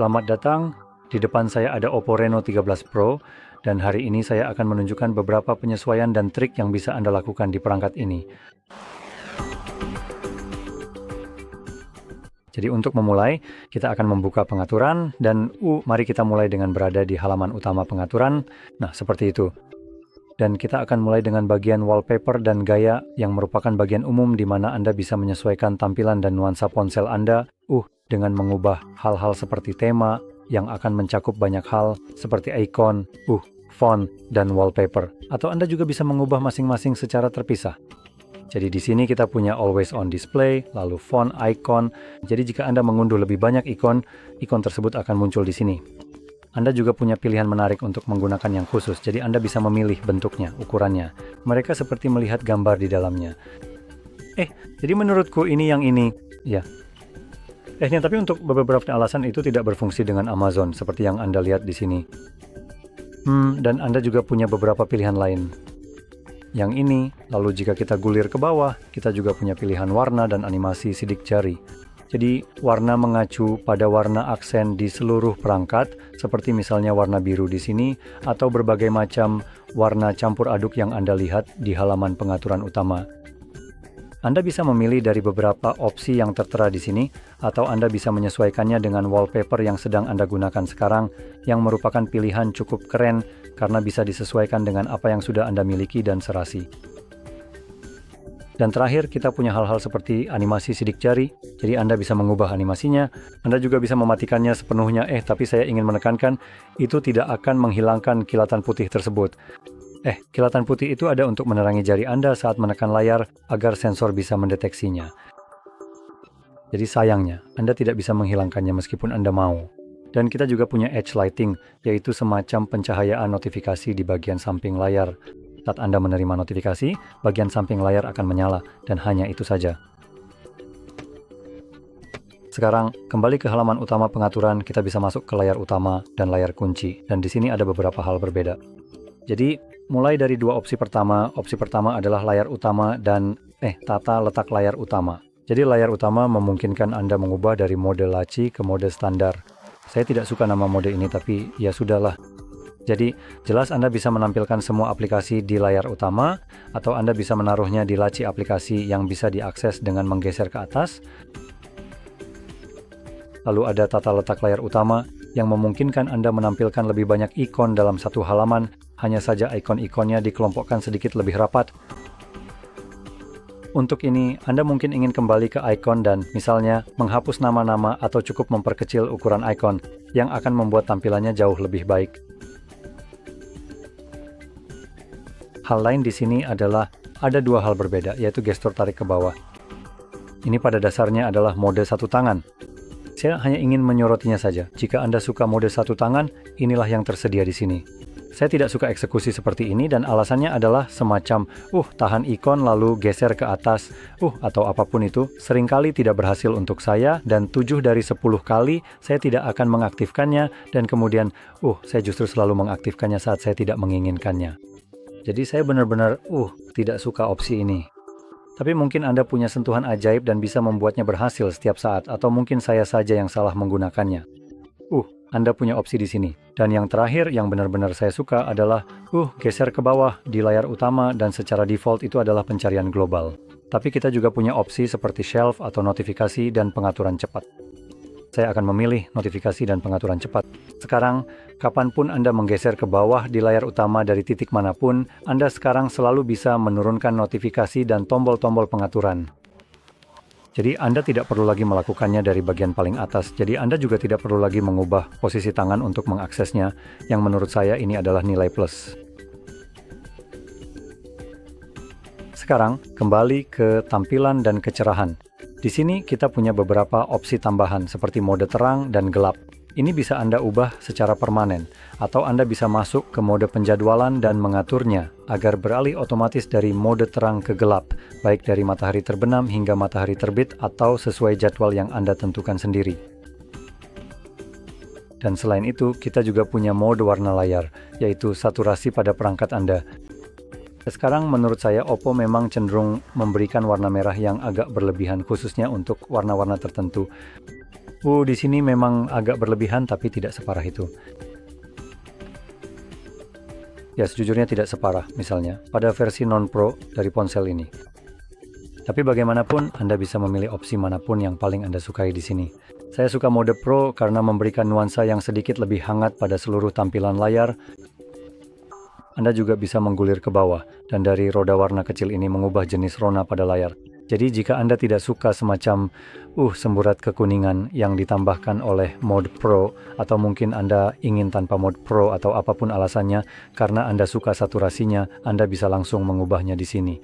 Selamat datang, di depan saya ada Oppo Reno 13 Pro, dan hari ini saya akan menunjukkan beberapa penyesuaian dan trik yang bisa Anda lakukan di perangkat ini. Jadi untuk memulai, kita akan membuka pengaturan, dan mari kita mulai dengan berada di halaman utama pengaturan. Nah, seperti itu. Dan kita akan mulai dengan bagian wallpaper dan gaya yang merupakan bagian umum di mana Anda bisa menyesuaikan tampilan dan nuansa ponsel Anda, dengan mengubah hal-hal seperti tema yang akan mencakup banyak hal seperti icon, font, dan wallpaper. Atau Anda juga bisa mengubah masing-masing secara terpisah. Jadi di sini kita punya always on display, lalu font, icon. Jadi jika Anda mengunduh lebih banyak ikon tersebut akan muncul di sini. Anda juga punya pilihan menarik untuk menggunakan yang khusus, jadi Anda bisa memilih bentuknya, ukurannya. Mereka seperti melihat gambar di dalamnya. Jadi menurutku ini yang ini. Ya. Tapi untuk beberapa alasan itu tidak berfungsi dengan Amazon, seperti yang Anda lihat di sini. Dan Anda juga punya beberapa pilihan lain. Yang ini, lalu jika kita gulir ke bawah, kita juga punya pilihan warna dan animasi sidik jari. Jadi warna mengacu pada warna aksen di seluruh perangkat, seperti misalnya warna biru di sini, atau berbagai macam warna campur aduk yang Anda lihat di halaman pengaturan utama. Anda bisa memilih dari beberapa opsi yang tertera di sini, atau Anda bisa menyesuaikannya dengan wallpaper yang sedang Anda gunakan sekarang, yang merupakan pilihan cukup keren karena bisa disesuaikan dengan apa yang sudah Anda miliki dan serasi. Dan terakhir, kita punya hal-hal seperti animasi sidik jari, jadi Anda bisa mengubah animasinya. Anda juga bisa mematikannya sepenuhnya, tapi saya ingin menekankan, itu tidak akan menghilangkan kilatan putih tersebut. Kilatan putih itu ada untuk menerangi jari Anda saat menekan layar, agar sensor bisa mendeteksinya. Jadi sayangnya, Anda tidak bisa menghilangkannya meskipun Anda mau. Dan kita juga punya edge lighting, yaitu semacam pencahayaan notifikasi di bagian samping layar. Saat Anda menerima notifikasi, bagian samping layar akan menyala, dan hanya itu saja. Sekarang, kembali ke halaman utama pengaturan, kita bisa masuk ke layar utama dan layar kunci, dan di sini ada beberapa hal berbeda. Jadi, mulai dari dua opsi pertama adalah layar utama dan tata letak layar utama. Jadi layar utama memungkinkan Anda mengubah dari mode laci ke mode standar. Saya tidak suka nama mode ini, tapi ya sudahlah. Jadi, jelas Anda bisa menampilkan semua aplikasi di layar utama, atau Anda bisa menaruhnya di laci aplikasi yang bisa diakses dengan menggeser ke atas. Lalu ada tata letak layar utama, yang memungkinkan Anda menampilkan lebih banyak ikon dalam satu halaman, hanya saja ikon-ikonnya dikelompokkan sedikit lebih rapat. Untuk ini, Anda mungkin ingin kembali ke ikon dan misalnya menghapus nama-nama atau cukup memperkecil ukuran ikon, yang akan membuat tampilannya jauh lebih baik. Hal lain di sini adalah ada dua hal berbeda, yaitu gestur tarik ke bawah. Ini pada dasarnya adalah mode satu tangan. Saya hanya ingin menyorotinya saja. Jika Anda suka mode satu tangan, inilah yang tersedia di sini. Saya tidak suka eksekusi seperti ini dan alasannya adalah semacam, tahan ikon lalu geser ke atas, atau apapun itu, seringkali tidak berhasil untuk saya dan 7 dari 10 kali saya tidak akan mengaktifkannya dan kemudian, saya justru selalu mengaktifkannya saat saya tidak menginginkannya. Jadi saya benar-benar, tidak suka opsi ini. Tapi mungkin Anda punya sentuhan ajaib dan bisa membuatnya berhasil setiap saat, atau mungkin saya saja yang salah menggunakannya. Anda punya opsi di sini. Dan yang terakhir yang benar-benar saya suka adalah, geser ke bawah di layar utama dan secara default itu adalah pencarian global. Tapi kita juga punya opsi seperti shelf atau notifikasi dan pengaturan cepat. Saya akan memilih notifikasi dan pengaturan cepat. Sekarang, kapanpun Anda menggeser ke bawah di layar utama dari titik manapun, Anda sekarang selalu bisa menurunkan notifikasi dan tombol-tombol pengaturan. Jadi Anda tidak perlu lagi melakukannya dari bagian paling atas, jadi Anda juga tidak perlu lagi mengubah posisi tangan untuk mengaksesnya, yang menurut saya ini adalah nilai plus. Sekarang, kembali ke tampilan dan kecerahan. Di sini kita punya beberapa opsi tambahan seperti mode terang dan gelap. Ini bisa Anda ubah secara permanen, atau Anda bisa masuk ke mode penjadwalan dan mengaturnya agar beralih otomatis dari mode terang ke gelap, baik dari matahari terbenam hingga matahari terbit atau sesuai jadwal yang Anda tentukan sendiri. Dan selain itu, kita juga punya mode warna layar, yaitu saturasi pada perangkat Anda. Sekarang menurut saya Oppo memang cenderung memberikan warna merah yang agak berlebihan khususnya untuk warna-warna tertentu. Di sini memang agak berlebihan tapi tidak separah itu. Ya, sejujurnya tidak separah misalnya pada versi non-pro dari ponsel ini. Tapi bagaimanapun, Anda bisa memilih opsi manapun yang paling Anda sukai di sini. Saya suka mode Pro karena memberikan nuansa yang sedikit lebih hangat pada seluruh tampilan layar. Anda juga bisa menggulir ke bawah, dan dari roda warna kecil ini mengubah jenis rona pada layar. Jadi jika Anda tidak suka semacam semburat kekuningan yang ditambahkan oleh mode Pro, atau mungkin Anda ingin tanpa mode Pro atau apapun alasannya, karena Anda suka saturasinya, Anda bisa langsung mengubahnya di sini.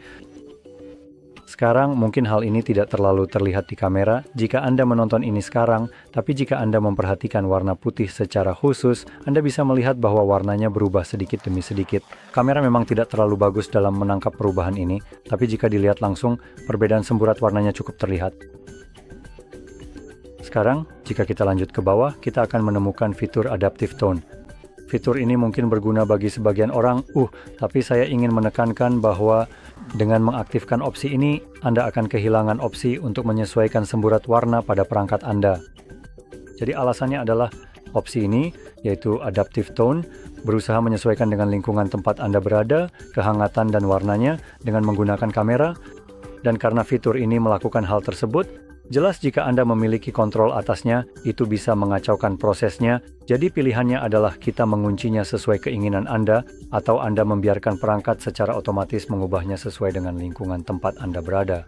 Sekarang mungkin hal ini tidak terlalu terlihat di kamera jika Anda menonton ini sekarang, tapi jika Anda memperhatikan warna putih secara khusus, Anda bisa melihat bahwa warnanya berubah sedikit demi sedikit. Kamera memang tidak terlalu bagus dalam menangkap perubahan ini, tapi jika dilihat langsung, perbedaan semburat warnanya cukup terlihat. Sekarang, jika kita lanjut ke bawah, kita akan menemukan fitur Adaptive Tone. Fitur ini mungkin berguna bagi sebagian orang, tapi saya ingin menekankan bahwa dengan mengaktifkan opsi ini, Anda akan kehilangan opsi untuk menyesuaikan semburat warna pada perangkat Anda. Jadi alasannya adalah opsi ini, yaitu Adaptive Tone, berusaha menyesuaikan dengan lingkungan tempat Anda berada, kehangatan dan warnanya dengan menggunakan kamera, dan karena fitur ini melakukan hal tersebut, jelas jika Anda memiliki kontrol atasnya, itu bisa mengacaukan prosesnya. Jadi pilihannya adalah kita menguncinya sesuai keinginan Anda, atau Anda membiarkan perangkat secara otomatis mengubahnya sesuai dengan lingkungan tempat Anda berada.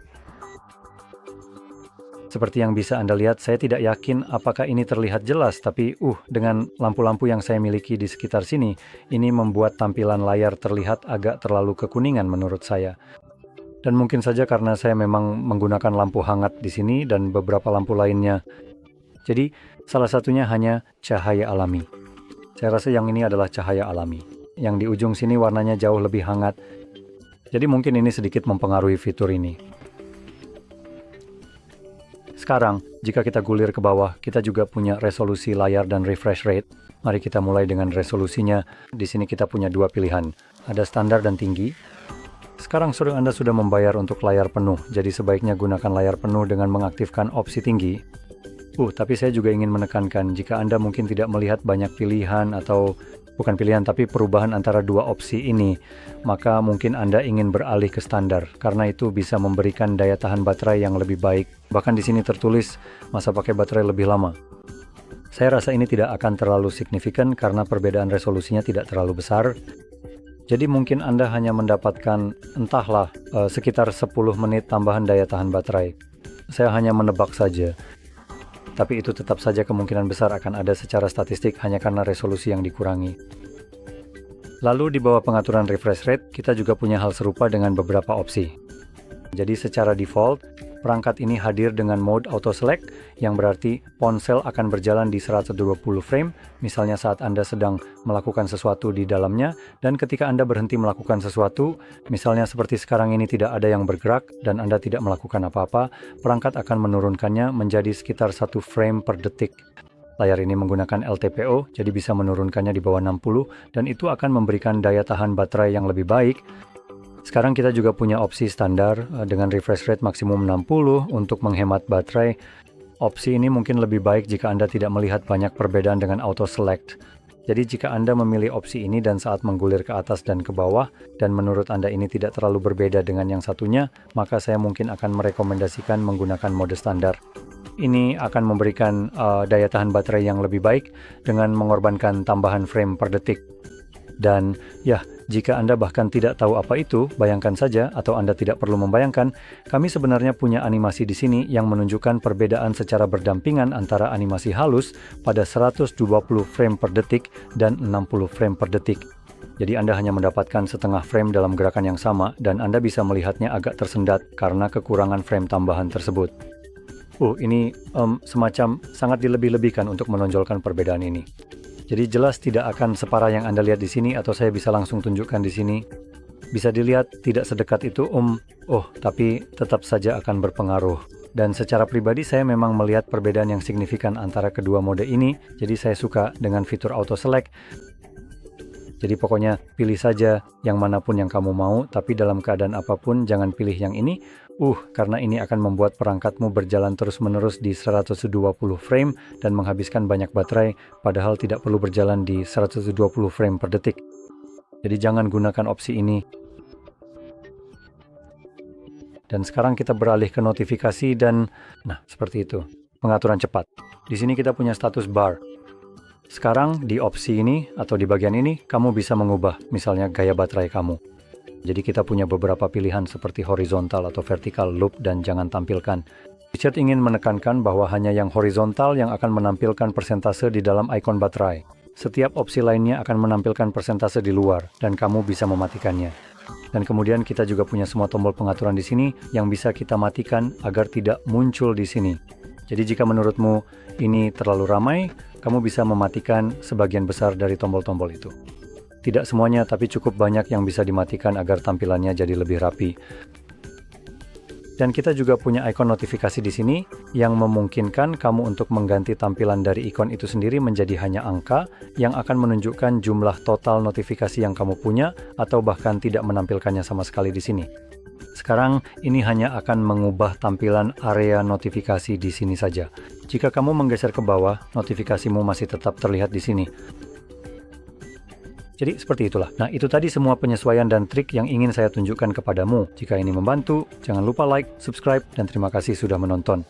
Seperti yang bisa Anda lihat, saya tidak yakin apakah ini terlihat jelas, tapi dengan lampu-lampu yang saya miliki di sekitar sini, ini membuat tampilan layar terlihat agak terlalu kekuningan menurut saya. Dan mungkin saja karena saya memang menggunakan lampu hangat di sini dan beberapa lampu lainnya. Jadi, salah satunya hanya cahaya alami. Saya rasa yang ini adalah cahaya alami. Yang di ujung sini warnanya jauh lebih hangat. Jadi mungkin ini sedikit mempengaruhi fitur ini. Sekarang, jika kita gulir ke bawah, kita juga punya resolusi layar dan refresh rate. Mari kita mulai dengan resolusinya. Di sini kita punya dua pilihan. Ada standar dan tinggi. Sekarang Anda sudah membayar untuk layar penuh, jadi sebaiknya gunakan layar penuh dengan mengaktifkan opsi tinggi. Tapi saya juga ingin menekankan, jika Anda mungkin tidak melihat banyak pilihan atau bukan pilihan tapi perubahan antara dua opsi ini, maka mungkin Anda ingin beralih ke standar, karena itu bisa memberikan daya tahan baterai yang lebih baik. Bahkan di sini tertulis masa pakai baterai lebih lama. Saya rasa ini tidak akan terlalu signifikan karena perbedaan resolusinya tidak terlalu besar. Jadi mungkin Anda hanya mendapatkan sekitar 10 menit tambahan daya tahan baterai. Saya hanya menebak saja. Tapi itu tetap saja kemungkinan besar akan ada secara statistik hanya karena resolusi yang dikurangi. Lalu di bawah pengaturan refresh rate, kita juga punya hal serupa dengan beberapa opsi. Jadi secara default, perangkat ini hadir dengan mode auto select, yang berarti ponsel akan berjalan di 120 frame, misalnya saat Anda sedang melakukan sesuatu di dalamnya, dan ketika Anda berhenti melakukan sesuatu, misalnya seperti sekarang ini tidak ada yang bergerak, dan Anda tidak melakukan apa-apa, perangkat akan menurunkannya menjadi sekitar 1 frame per detik. Layar ini menggunakan LTPO, jadi bisa menurunkannya di bawah 60, dan itu akan memberikan daya tahan baterai yang lebih baik. Sekarang kita juga punya opsi standar dengan refresh rate maksimum 60 untuk menghemat baterai. Opsi ini mungkin lebih baik jika Anda tidak melihat banyak perbedaan dengan auto select. Jadi jika Anda memilih opsi ini dan saat menggulir ke atas dan ke bawah, dan menurut Anda ini tidak terlalu berbeda dengan yang satunya, maka saya mungkin akan merekomendasikan menggunakan mode standar. Ini akan memberikan daya tahan baterai yang lebih baik dengan mengorbankan tambahan frame per detik. Dan jika Anda bahkan tidak tahu apa itu, bayangkan saja, atau Anda tidak perlu membayangkan, kami sebenarnya punya animasi di sini yang menunjukkan perbedaan secara berdampingan antara animasi halus pada 120 frame per detik dan 60 frame per detik. Jadi Anda hanya mendapatkan setengah frame dalam gerakan yang sama, dan Anda bisa melihatnya agak tersendat karena kekurangan frame tambahan tersebut. Ini semacam sangat dilebih-lebihkan untuk menonjolkan perbedaan ini. Jadi jelas tidak akan separah yang Anda lihat di sini, atau saya bisa langsung tunjukkan di sini. Bisa dilihat tidak sedekat itu, tapi tetap saja akan berpengaruh. Dan secara pribadi saya memang melihat perbedaan yang signifikan antara kedua mode ini, jadi saya suka dengan fitur auto select. Jadi pokoknya pilih saja yang manapun yang kamu mau, tapi dalam keadaan apapun jangan pilih yang ini. Karena ini akan membuat perangkatmu berjalan terus-menerus di 120 frame dan menghabiskan banyak baterai, padahal tidak perlu berjalan di 120 frame per detik. Jadi jangan gunakan opsi ini. Dan sekarang kita beralih ke notifikasi dan, seperti itu. Pengaturan cepat. Di sini kita punya status bar. Sekarang di opsi ini atau di bagian ini, kamu bisa mengubah misalnya gaya baterai kamu. Jadi kita punya beberapa pilihan seperti horizontal atau vertical loop dan jangan tampilkan. Richard ingin menekankan bahwa hanya yang horizontal yang akan menampilkan persentase di dalam ikon baterai. Setiap opsi lainnya akan menampilkan persentase di luar dan kamu bisa mematikannya. Dan kemudian kita juga punya semua tombol pengaturan di sini yang bisa kita matikan agar tidak muncul di sini. Jadi jika menurutmu ini terlalu ramai, kamu bisa mematikan sebagian besar dari tombol-tombol itu. Tidak semuanya, tapi cukup banyak yang bisa dimatikan agar tampilannya jadi lebih rapi. Dan kita juga punya ikon notifikasi di sini yang memungkinkan kamu untuk mengganti tampilan dari ikon itu sendiri menjadi hanya angka yang akan menunjukkan jumlah total notifikasi yang kamu punya atau bahkan tidak menampilkannya sama sekali di sini. Sekarang ini hanya akan mengubah tampilan area notifikasi di sini saja. Jika kamu menggeser ke bawah, notifikasimu masih tetap terlihat di sini. Jadi seperti itulah. Nah, itu tadi semua penyesuaian dan trik yang ingin saya tunjukkan kepadamu. Jika ini membantu, jangan lupa like, subscribe, dan terima kasih sudah menonton.